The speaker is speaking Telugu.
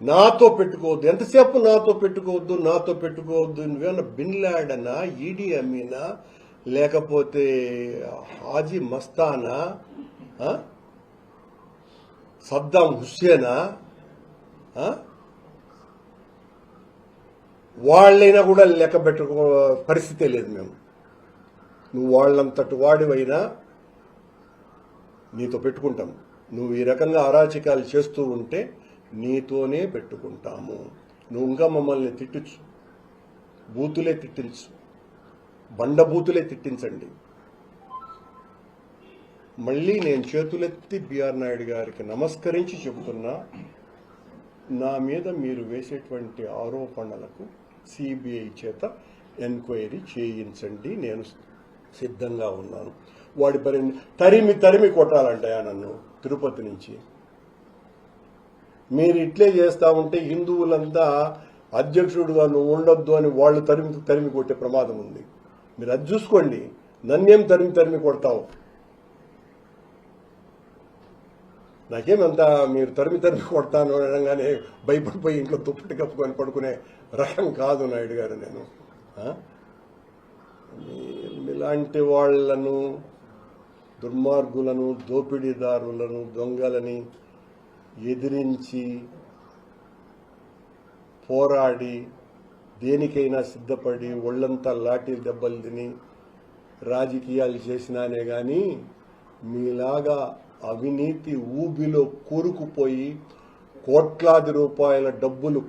నాతో పెట్టుకోవద్దు, ఎంతసేపు నాతో పెట్టుకోవద్దు. నువ్వేమన్నా బిన్ లాడెనా, ఈడీ అమీనా, లేకపోతే హాజీ మస్తానా, సద్దాం హుస్సేనా? వాళ్ళైనా కూడా లెక్క పెట్టుకో పరిస్థితే లేదు మేము. నువ్వు వాళ్ళంతటి వాడివైనా నీతో పెట్టుకుంటాం. నువ్వు ఈ రకంగా అరాచకాలు చేస్తూ ఉంటే నీతోనే పెట్టుకుంటాము. నువ్వు ఇంకా మమ్మల్ని తిట్టచ్చు, బూతులే తిట్టించు, బండబూతులే తిట్టించండి. మళ్ళీ నేను చేతులెత్తి బిఆర్ నాయుడు గారికి నమస్కరించి చెబుతున్నా, నా మీద మీరు వేసేటువంటి ఆరోపణలకు సిబిఐ చేత ఎంక్వైరీ చేయించండి, నేను సిద్ధంగా ఉన్నాను. వాడి తరిమి కొట్టాలంటాయా నన్ను తిరుపతి నుంచి? మీరు ఇట్లే చేస్తా ఉంటే హిందువులంతా అధ్యక్షుడుగా నువ్వు ఉండొద్దు అని వాళ్ళు తరిమి కొట్టే ప్రమాదం ఉంది. మీరు అది చూసుకోండి. నన్నేం తరిమి కొడతావు? నాకేమంతా మీరు తరిమి కొడతాను అనగానే భయపడిపోయి ఇంట్లో దుప్పటి కప్పుకొని పడుకునే రకం కాదు నాయుడు గారు నేను. ఇలాంటి వాళ్లను, దుర్మార్గులను, దోపిడీదారులను, దొంగలని ఎదిరించి పోరాడి దేనికైనా సిద్ధపడి ఒళ్ళంతా లాఠీ దెబ్బలు తిని రాజకీయాలు చేసినానే కానీ మీలాగా అవినీతి ఊబిలో కూరుకుపోయి కోట్లాది రూపాయల డబ్బులు